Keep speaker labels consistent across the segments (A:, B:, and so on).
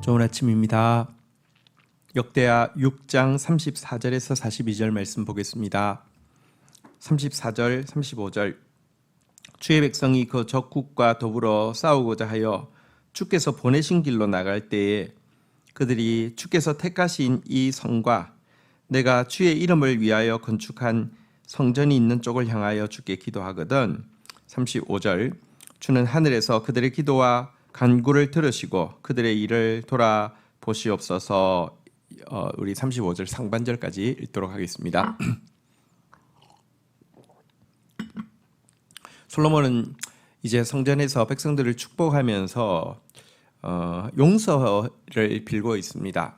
A: 좋은 아침입니다. 역대하 6장 34절에서 42절 말씀 보겠습니다. 34절, 35절 주의 백성이 그 적국과 더불어 싸우고자 하여 주께서 보내신 길로 나갈 때에 그들이 주께서 택하신 이 성과 내가 주의 이름을 위하여 건축한 성전이 있는 쪽을 향하여 주께 기도하거든. 35절 주는 하늘에서 그들의 기도와 간구를 들으시고 그들의 일을 돌아보시옵소서. 우리 35절 상반절까지 읽도록 하겠습니다. 솔로몬은 이제 성전에서 백성들을 축복하면서 용서를 빌고 있습니다.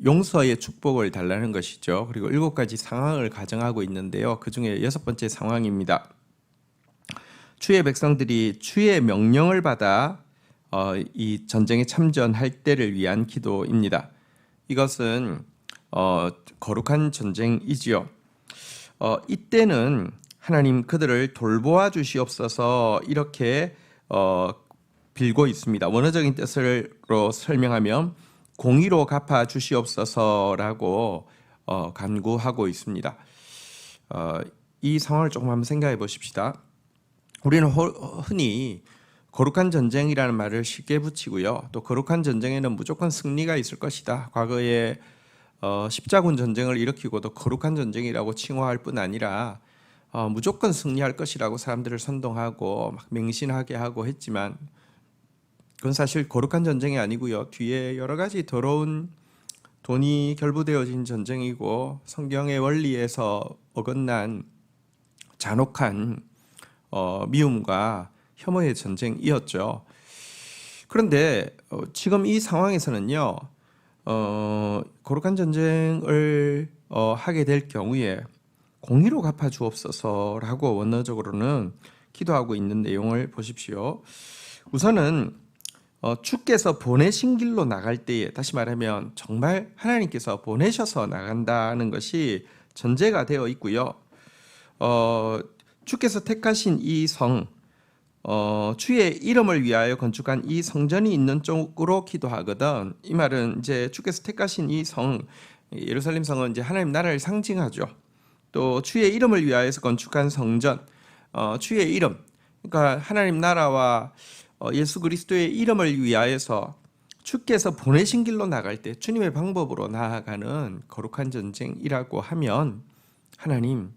A: 용서의 축복을 달라는 것이죠. 그리고 7가지 상황을 가정하고 있는데요. 그 중에 6번째 상황입니다. 주의 백성들이 주의 명령을 받아 이 전쟁에 참전할 때를 위한 기도입니다. 이것은 거룩한 전쟁이지요. 이때는 하나님 그들을 돌보아 주시옵소서 이렇게 빌고 있습니다. 원어적인 뜻으로 설명하면 공의로 갚아 주시옵소서라고 간구하고 있습니다. 이 상황을 조금 한번 생각해 보십시다. 우리는 흔히 거룩한 전쟁이라는 말을 쉽게 붙이고요. 또 거룩한 전쟁에는 무조건 승리가 있을 것이다. 과거에 십자군 전쟁을 일으키고도 거룩한 전쟁이라고 칭호할 뿐 아니라 무조건 승리할 것이라고 사람들을 선동하고 막 맹신하게 하고 했지만 그건 사실 거룩한 전쟁이 아니고요. 뒤에 여러 가지 더러운 돈이 결부되어진 전쟁이고 성경의 원리에서 어긋난 잔혹한 미움과 혐오의 전쟁이었죠. 그런데 지금 이 상황에서는요, 거룩한 전쟁을 하게 될 경우에 공의로 갚아 주옵소서라고 원어적으로는 기도하고 있는 내용을 보십시오. 우선은 주께서 보내신 길로 나갈 때에, 다시 말하면 정말 하나님께서 보내셔서 나간다는 것이 전제가 되어 있고요. 주께서 택하신 이 성, 주의 이름을 위하여 건축한 이 성전이 있는 쪽으로 기도하거든. 이 말은 이제 주께서 택하신 이 성, 예루살렘 성은 이제 하나님 나라를 상징하죠. 또 주의 이름을 위하여서 건축한 성전, 주의 이름, 그러니까 하나님 나라와 예수 그리스도의 이름을 위하여서 주께서 보내신 길로 나갈 때 주님의 방법으로 나아가는 거룩한 전쟁이라고 하면 하나님,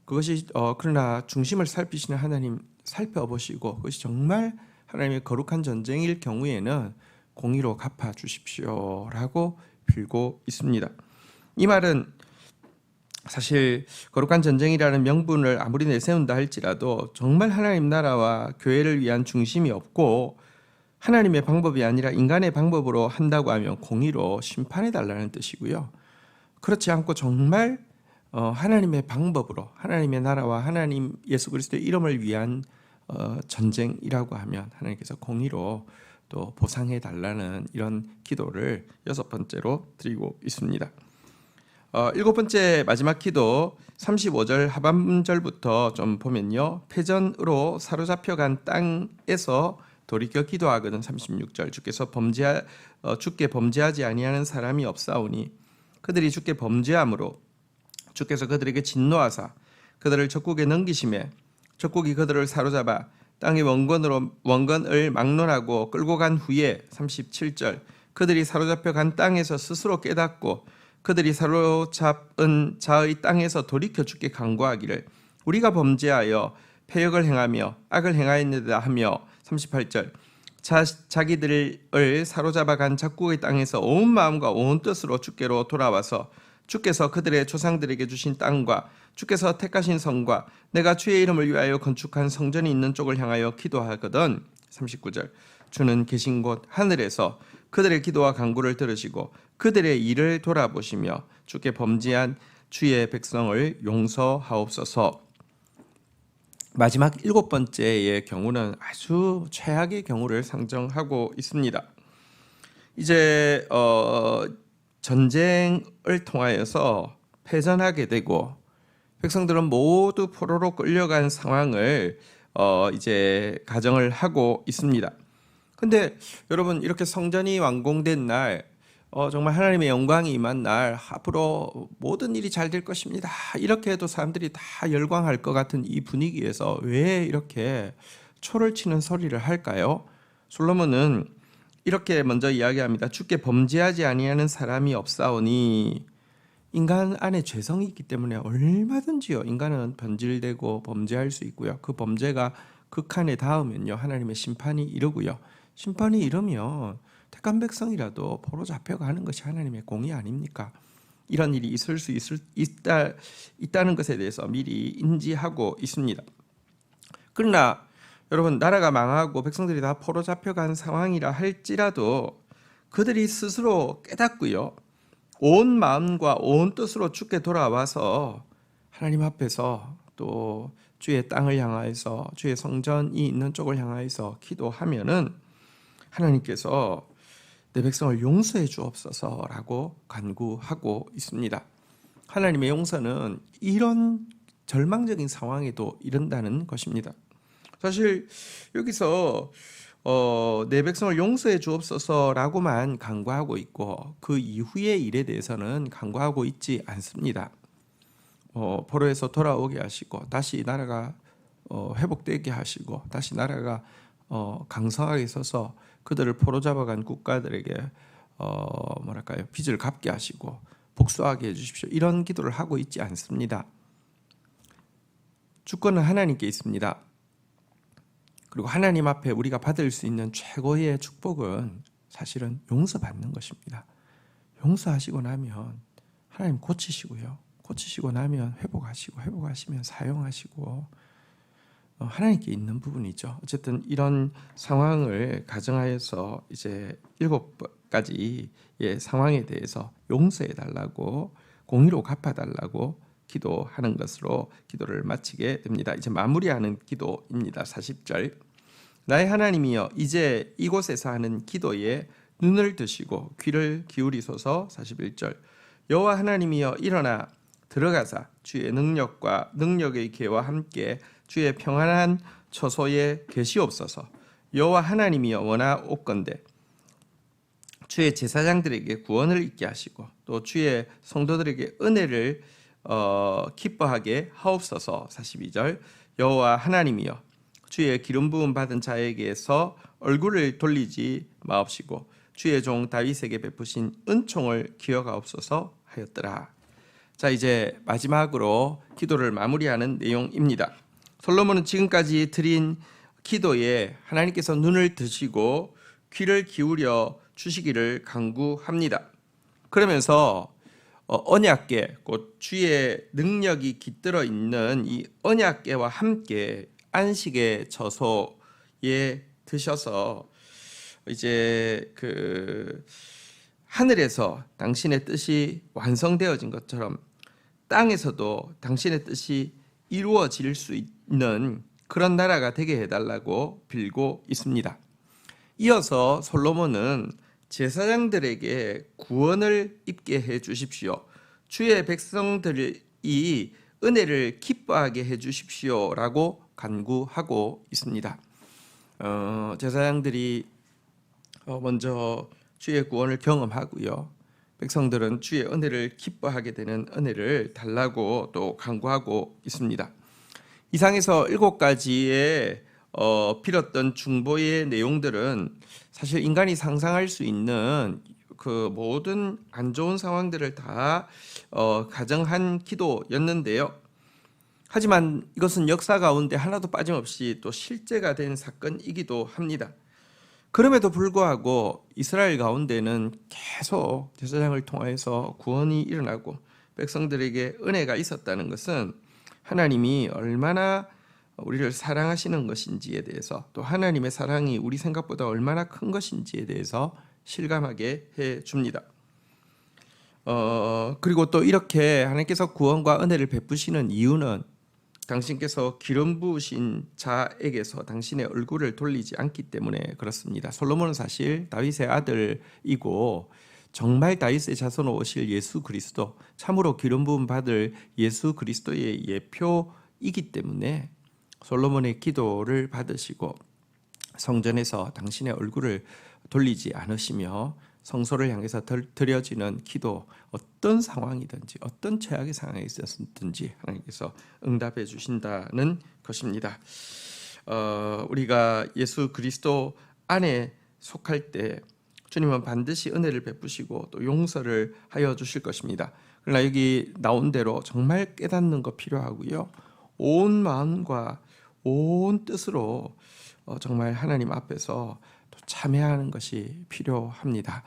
A: 그것이 그러나 중심을 살피시는 하나님 살펴보시고 그것이 정말 하나님의 거룩한 전쟁일 경우에는 공의로 갚아 주십시오라고 빌고 있습니다. 이 말은 사실 거룩한 전쟁이라는 명분을 아무리 내세운다 할지라도 정말 하나님 나라와 교회를 위한 중심이 없고 하나님의 방법이 아니라 인간의 방법으로 한다고 하면 공의로 심판해 달라는 뜻이고요. 그렇지 않고 정말 하나님의 방법으로 하나님의 나라와 하나님 예수 그리스도의 이름을 위한 전쟁이라고 하면 하나님께서 공의로 또 보상해 달라는 이런 기도를 6번째로 드리고 있습니다. 7번째 마지막 기도 35절 하반절부터 좀 보면요. 패전으로 사로잡혀간 땅에서 돌이켜 기도하거든. 36절 주께 범죄하지 아니하는 사람이 없사오니 그들이 주께 범죄함으로 주께서 그들에게 진노하사 그들을 적국에 넘기심에 적국이 그들을 사로잡아 땅의 원건을 막론하고 끌고 간 후에 37절 그들이 사로잡혀 간 땅에서 스스로 깨닫고 그들이 사로잡은 자의 땅에서 돌이켜 주께 간구하기를 우리가 범죄하여 패역을 행하며 악을 행하였느다 하며 38절 자기들을 사로잡아 간 적국의 땅에서 온 마음과 온 뜻으로 주께로 돌아와서 주께서 그들의 조상들에게 주신 땅과 주께서 택하신 성과 내가 주의 이름을 위하여 건축한 성전이 있는 쪽을 향하여 기도하거든. 39절 주는 계신 곳 하늘에서 그들의 기도와 간구를 들으시고 그들의 일을 돌아보시며 주께 범죄한 주의 백성을 용서하옵소서. 마지막 7번째의 경우는 아주 최악의 경우를 상정하고 있습니다. 이제 전쟁을 통하여서 패전하게 되고 백성들은 모두 포로로 끌려간 상황을 이제 가정을 하고 있습니다. 근데 여러분 이렇게 성전이 완공된 날 정말 하나님의 영광이 임한 날 앞으로 모든 일이 잘 될 것입니다. 이렇게 해도 사람들이 다 열광할 것 같은 이 분위기에서 왜 이렇게 초를 치는 소리를 할까요? 솔로몬은 이렇게 먼저 이야기합니다. 주께 범죄하지 아니하는 사람이 없사오니 인간 안에 죄성이 있기 때문에 얼마든지요. 인간은 변질되고 범죄할 수 있고요. 그 범죄가 극한에 닿으면요. 하나님의 심판이 이르고요. 심판이 이르면 택한 백성이라도 포로 잡혀가는 것이 하나님의 공의 아닙니까? 이런 일이 있을 수 있다는 것에 대해서 미리 인지하고 있습니다. 그러나 여러분 나라가 망하고 백성들이 다 포로 잡혀간 상황이라 할지라도 그들이 스스로 깨닫고요. 온 마음과 온 뜻으로 주께 돌아와서 하나님 앞에서 또 주의 땅을 향하여서 주의 성전이 있는 쪽을 향하여서 기도하면은 하나님께서 내 백성을 용서해 주옵소서라고 간구하고 있습니다. 하나님의 용서는 이런 절망적인 상황에도 이른다는 것입니다. 사실 여기서 내 백성을 용서해 주옵소서라고만 간구하고 있고 그 이후의 일에 대해서는 간구하고 있지 않습니다. 포로에서 돌아오게 하시고 다시 나라가 회복되게 하시고 다시 나라가 강성하게 서서 그들을 포로 잡아간 국가들에게 빚을 갚게 하시고 복수하게 해주십시오. 이런 기도를 하고 있지 않습니다. 주권은 하나님께 있습니다. 그리고 하나님 앞에 우리가 받을 수 있는 최고의 축복은 사실은 용서받는 것입니다. 용서하시고 나면 하나님 고치시고요. 고치시고 나면 회복하시면 사용하시고 하나님께 있는 부분이죠. 어쨌든 이런 상황을 가정하여서 이제 7가지의 상황에 대해서 용서해 달라고 공의로 갚아 달라고 기도하는 것으로 기도를 마치게 됩니다. 이제 마무리하는 기도입니다. 40절. 나의 하나님이여 이제 이곳에서 하는 기도에 눈을 드시고 귀를 기울이소서. 41절. 여호와 하나님이여 일어나 들어가사 주의 능력과 능력의 계와 함께 주의 평안한 처소에 계시옵소서. 여호와 하나님이여 원하옵건대 주의 제사장들에게 구원을 있게 하시고 또 주의 성도들에게 은혜를 기뻐하게 하옵소서. 42절. 여호와 하나님이여 주의 기름 부음 받은 자에게서 얼굴을 돌리지 마옵시고 주의 종 다윗에게 베푸신 은총을 기억하옵소서 하였더라. 자, 이제 마지막으로 기도를 마무리하는 내용입니다. 솔로몬은 지금까지 드린 기도에 하나님께서 눈을 드시고 귀를 기울여 주시기를 간구합니다. 그러면서 언약궤, 곧 주의 능력이 깃들어 있는 이 언약궤와 함께 안식의 처소에 드셔서 이제 그 하늘에서 당신의 뜻이 완성되어진 것처럼 땅에서도 당신의 뜻이 이루어질 수 있는 그런 나라가 되게 해달라고 빌고 있습니다. 이어서 솔로몬은 제사장들에게 구원을 입게 해 주십시오. 주의 백성들이 은혜를 기뻐하게 해 주십시오라고 간구하고 있습니다. 제사장들이 먼저 주의 구원을 경험하고요. 백성들은 주의 은혜를 기뻐하게 되는 은혜를 달라고 또 간구하고 있습니다. 이상에서 7가지의 빌었던 중보의 내용들은 사실 인간이 상상할 수 있는 그 모든 안 좋은 상황들을 다 가정한 기도였는데요. 하지만 이것은 역사 가운데 하나도 빠짐없이 또 실제가 된 사건이기도 합니다. 그럼에도 불구하고 이스라엘 가운데는 계속 제사장을 통해서 구원이 일어나고 백성들에게 은혜가 있었다는 것은 하나님이 얼마나 우리를 사랑하시는 것인지에 대해서 또 하나님의 사랑이 우리 생각보다 얼마나 큰 것인지에 대해서 실감하게 해줍니다. 그리고 또 이렇게 하나님께서 구원과 은혜를 베푸시는 이유는 당신께서 기름 부으신 자에게서 당신의 얼굴을 돌리지 않기 때문에 그렇습니다. 솔로몬은 사실 다윗의 아들이고 정말 다윗의 자손으로 오실 예수 그리스도, 참으로 기름 부음 받을 예수 그리스도의 예표이기 때문에 솔로몬의 기도를 받으시고 성전에서 당신의 얼굴을 돌리지 않으시며 성소를 향해서 드려지는 기도, 어떤 상황이든지 어떤 최악의 상황에 있었든지 하나님께서 응답해 주신다는 것입니다. 우리가 예수 그리스도 안에 속할 때 주님은 반드시 은혜를 베푸시고 또 용서를 하여 주실 것입니다. 그러나 여기 나온 대로 정말 깨닫는 거 필요하고요. 온 마음과 온 뜻으로 정말 하나님 앞에서 또 참여하는 것이 필요합니다.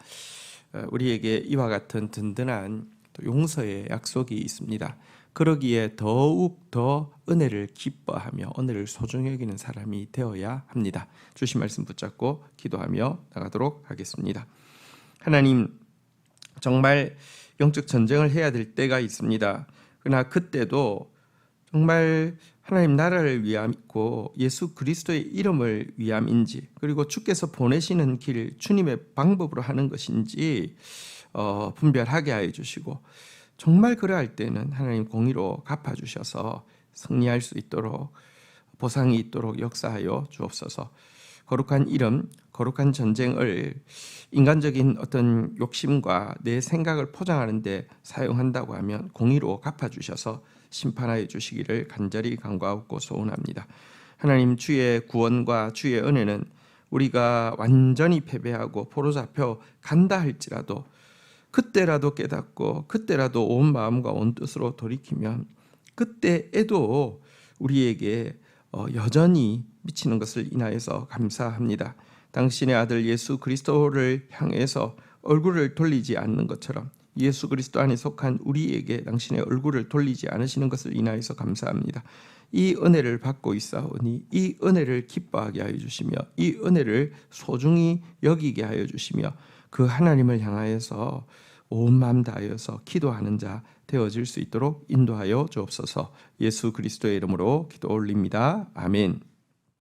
A: 우리에게 이와 같은 든든한 또 용서의 약속이 있습니다. 그러기에 더욱 더 은혜를 기뻐하며 은혜를 소중히 여기는 사람이 되어야 합니다. 주신 말씀 붙잡고 기도하며 나가도록 하겠습니다. 하나님, 정말 영적 전쟁을 해야 될 때가 있습니다. 그러나 그때도 정말 하나님 나라를 위함이고 예수 그리스도의 이름을 위함인지, 그리고 주께서 보내시는 길 주님의 방법으로 하는 것인지 분별하게 하여 주시고, 정말 그러할 때는 하나님 공의로 갚아주셔서 승리할 수 있도록, 보상이 있도록 역사하여 주옵소서. 거룩한 이름, 거룩한 전쟁을 인간적인 어떤 욕심과 내 생각을 포장하는 데 사용한다고 하면 공의로 갚아주셔서 심판하여 주시기를 간절히 간구하고 소원합니다. 하나님, 주의 구원과 주의 은혜는 우리가 완전히 패배하고 포로잡혀 간다 할지라도 그때라도 깨닫고 그때라도 온 마음과 온 뜻으로 돌이키면 그때에도 우리에게 여전히 미치는 것을 인하여서 감사합니다. 당신의 아들 예수 그리스도를 향해서 얼굴을 돌리지 않는 것처럼 예수 그리스도 안에 속한 우리에게 당신의 얼굴을 돌리지 않으시는 것을 인하여서 감사합니다. 이 은혜를 받고 있사오니 이 은혜를 기뻐하게 하여 주시며 이 은혜를 소중히 여기게 하여 주시며 그 하나님을 향하여서 온 마음 다하여서 기도하는 자 되어질 수 있도록 인도하여 주옵소서. 예수 그리스도의 이름으로 기도 올립니다. 아멘.